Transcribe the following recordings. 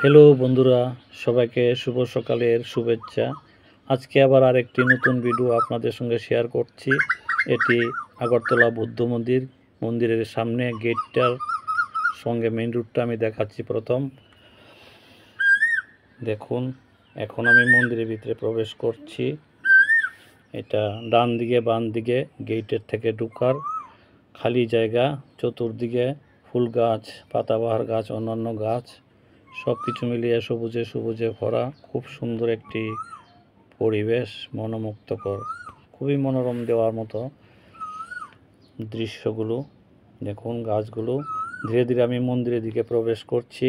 Hello বন্ধুরা, সবাইকে শুভ সকালের শুভেচ্ছা। আজকে আবার আরেকটি নতুন ভিডিও আপনাদের সঙ্গে শেয়ার করছি। এটি আগরতলা বৌদ্ধ মন্দিরের সামনে গেটটার সঙ্গে মেইন রোডটা আমি দেখাচ্ছি। প্রথম দেখুন, এখন আমি মন্দিরের ভিতরে প্রবেশ করছি। এটা ডান দিকে বাম দিকে গেটের থেকে ঢোকার খালি জায়গা, চতুর্দিকে ফুল গাছ, পাতাবাহার গাছ, অন্যান্য গাছ সব কিছু মিলিয়ে সবুজে সবুজে ভরা খুব সুন্দর একটি পরিবেশ, মনোমুগ্ধকর, খুবই মনোরম দেওয়ার মতো দৃশ্যগুলো দেখুন। গাছগুলো ধীরে ধীরে আমি মন্দিরের দিকে প্রবেশ করছি।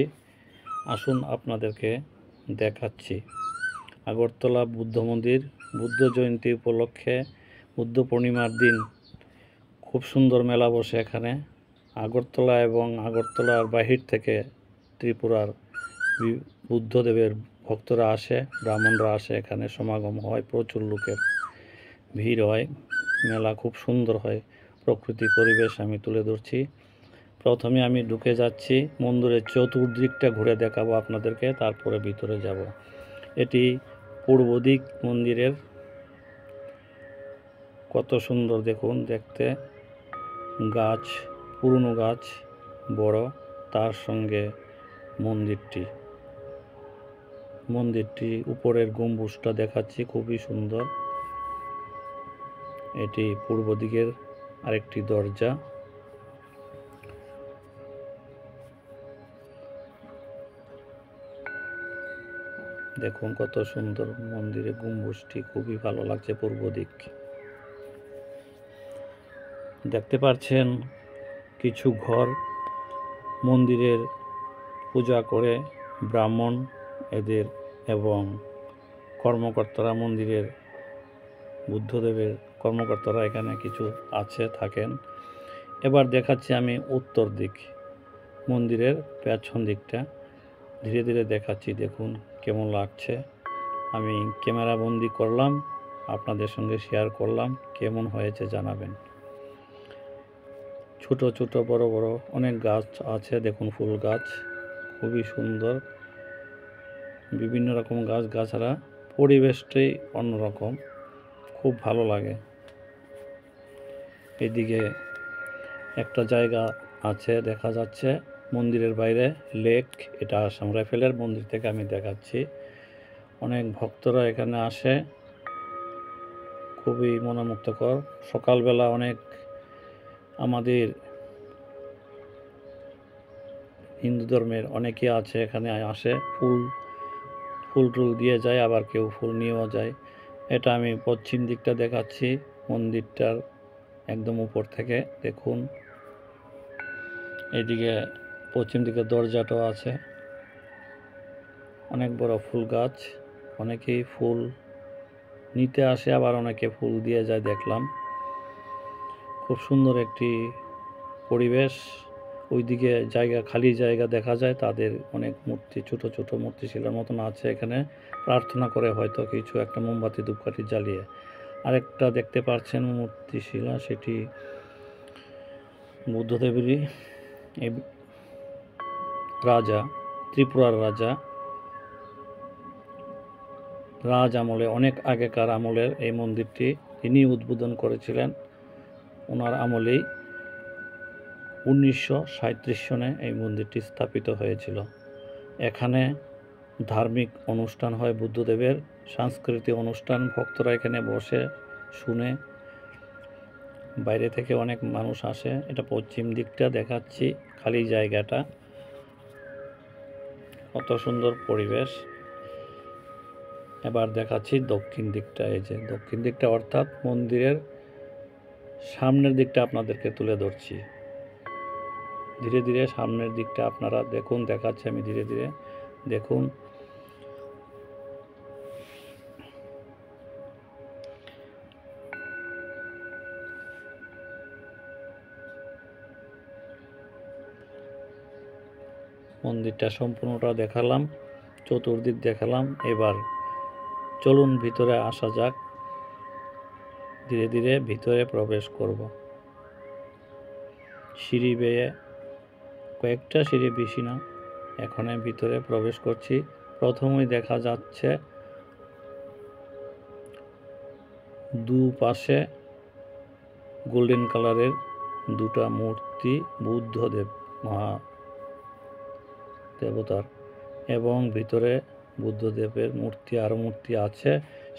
আসুন আপনাদেরকে দেখাচ্ছি। আগরতলা বুদ্ধ মন্দির, বুদ্ধ জয়ন্তী উপলক্ষে বুদ্ধ পূর্ণিমার দিন খুব সুন্দর মেলা বসে এখানে। আগরতলা এবং আগরতলার বাহির থেকে ত্রিপুরার বুদ্ধদেবের ভক্তরা আসে, ব্রাহ্মণরা আসে, এখানে সমাগম হয়, প্রচুর লোকের ভিড় হয়, মেলা খুব সুন্দর হয়। প্রকৃতি পরিবেশ আমি তুলে ধরছি। প্রথমে আমি ঢুকে যাচ্ছি, মন্দিরের চতুর্দিকটা ঘুরে দেখাবো আপনাদেরকে, তারপরে ভিতরে যাব। এটি পূর্ব দিক মন্দিরের, কত সুন্দর দেখুন দেখতে। গাছ, পুরনো গাছ বড়, তার সঙ্গে মন্দিরটি উপরের গম্বুজটা দেখাচ্ছি, খুবই সুন্দর। এটি পূর্ব দিকের আরেকটি দরজা। দেখুন কত সুন্দর মন্দিরের গম্বুজটি, খুবই ভালো লাগছে। পূর্ব দিক দেখতে পাচ্ছেন, কিছু ঘর মন্দিরের পূজা করে ব্রাহ্মণ এদের এবং কর্মকর্তারা, মন্দিরের বুদ্ধদেবের কর্মকর্তারা এখানে কিছু আছে, থাকেন। এবার দেখাচ্ছি আমি উত্তর দিক, মন্দিরের পেছন দিকটা ধীরে ধীরে দেখাচ্ছি। দেখুন কেমন লাগছে। আমি ক্যামেরা বন্দি করলাম, আপনাদের সঙ্গে শেয়ার করলাম, কেমন হয়েছে জানাবেন। ছোট ছোট বড় বড় অনেক গাছ আছে, দেখুন ফুল গাছ, খুবই সুন্দর। বিভিন্ন রকম গাছ গাছারা, পরিবেশটাই অন্যরকম, খুব ভালো লাগে। এদিকে একটা জায়গা আছে দেখা যাচ্ছে, মন্দিরের বাইরে লেক, এটা আসাম রাইফেলের মন্দির থেকে আমি দেখাচ্ছি। অনেক ভক্তরা এখানে আসে, খুবই মনোমুগ্ধকর। সকালবেলা অনেক আমাদের হিন্দু ধর্মের অনেকে আছে, এখানে আসে, ফুল টুল দিয়ে যায়, আবার কেউ ফুল নিয়েও যায়। এটা আমি পশ্চিম দিকটা দেখাচ্ছি, মন্দিরটার একদম উপর থেকে দেখুন। এইদিকে পশ্চিম দিকে দরজাটাও আছে, অনেক বড় ফুল গাছ, অনেকেই ফুল নিতে আসে, আবার অনেকে ফুল দিয়ে যায় দেখলাম। খুব সুন্দর একটি পরিবেশ। ওইদিকে জায়গা, খালি জায়গা দেখা যায়, তাদের অনেক মূর্তি, ছোট ছোট মূর্তি শিলার মতন আছে, এখানে প্রার্থনা করে হয়তো কিছু একটা, মোমবাতি ধূপকাঠি জ্বালিয়ে। আরেকটা দেখতে পাচ্ছেন মূর্তি শিলা, সেটি বুদ্ধদেবেরই, এই রাজা, ত্রিপুরার রাজ আমলে, অনেক আগেকার আমলের এই মন্দিরটি তিনি উদ্বোধন করেছিলেন। ওনার আমলেই 1937 সনে এই মন্দিরটি স্থাপিত হয়েছিল। এখানে ধার্মিক অনুষ্ঠান হয়, বুদ্ধদেবের সাংস্কৃতিক অনুষ্ঠান, ভক্তরা এখানে বসে শুনে। বাইরে থেকে অনেক মানুষ আসে। এটা পশ্চিম দিকটা দেখাচ্ছি, খালি জায়গাটা, কত সুন্দর পরিবেশ। এবার দেখাচ্ছি দক্ষিণ দিকটা। এই যে দক্ষিণ দিকটা, অর্থাৎ মন্দিরের সামনের দিকটা আপনাদেরকে তুলে ধরছি। ধীরে ধীরে সামনের দিকটা আপনারা দেখুন, দেখাচ্ছি আমি ধীরে ধীরে, দেখুন। মন্দিরটা সম্পূর্ণটা দেখালাম, চতুর্দিক দেখালাম। এবার চলুন ভিতরে আসা যাক, ধীরে ধীরে ভিতরে প্রবেশ করব। সিঁড়ি বেয়ে, কয়েকটা সিঁড়ি, বেশি না, এখন আমি ভিতরে প্রবেশ করছি। প্রথমেই দেখা যাচ্ছে দুপাশে গোল্ডেন কালারের দুটা মূর্তি বুদ্ধদেব দেবতার, এবং ভিতরে বুদ্ধদেবের মূর্তি আরও মূর্তি আছে।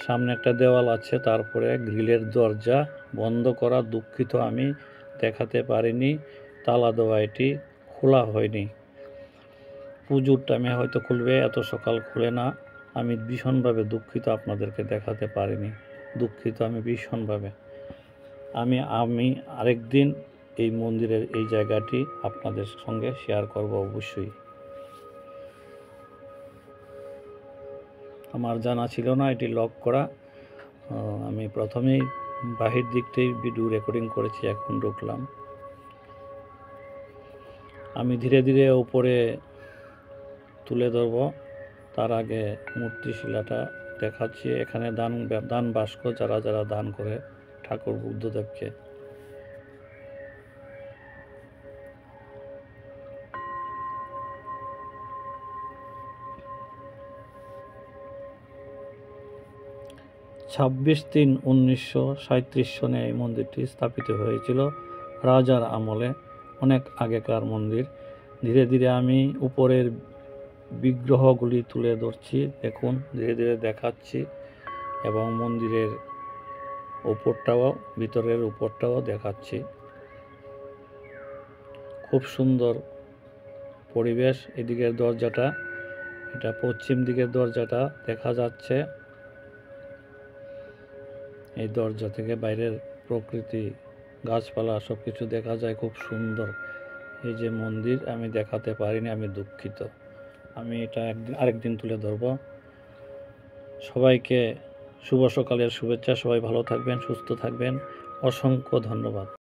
সামনে একটা দেওয়াল আছে, তারপরে গ্রিলের দরজা বন্ধ করা। দুঃখিত, আমি দেখাতে পারিনি, তালা দেওয়া, এটি খোলা হয়নি। পুজোর টাইমে হয়তো খুলবে, এত সকাল খুলে না। আমি ভীষণভাবে দুঃখিত, আপনাদেরকে দেখাতে পারিনি, দুঃখিত আমি ভীষণভাবে। আমি আরেকদিন এই মন্দিরের এই জায়গাটি আপনাদের সঙ্গে শেয়ার করব অবশ্যই। আমার জানা ছিল না এটি লক করা। আমি প্রথমেই বাহির দিকটাই ভিডিও রেকর্ডিং করেছি, এখন ঢুকলাম। আমি ধীরে ধীরে উপরে তুলে ধরব, তার আগে মূর্তিশিলাটা দেখাচ্ছি। এখানে দান বাস্ক, যারা যারা দান করে ঠাকুর বুদ্ধদেবকে। ছাব্বিশ 3/1937 সনে এই মন্দিরটি স্থাপিত হয়েছিল, রাজার আমলে, অনেক আগেকার মন্দির। ধীরে ধীরে আমি উপরের বিগ্রহগুলি তুলে ধরছি, দেখুন, ধীরে ধীরে দেখাচ্ছি, এবং মন্দিরের উপরটাও, ভিতরের উপরটাও দেখাচ্ছি। খুব সুন্দর পরিবেশ। এদিকের দরজাটা, এটা পশ্চিম দিকের দরজাটা দেখা যাচ্ছে। এই দরজা থেকে বাইরের প্রকৃতি, গাছপালা সব কিছু দেখা যায়, খুব সুন্দর। এই যে মন্দির আমি দেখাতে পারিনি, আমি দুঃখিত। আমি এটা আরেকদিন তুলে ধরব। সবাইকে শুভ সকালের শুভেচ্ছা। সবাই ভালো থাকবেন, সুস্থ থাকবেন। অসংখ্য ধন্যবাদ।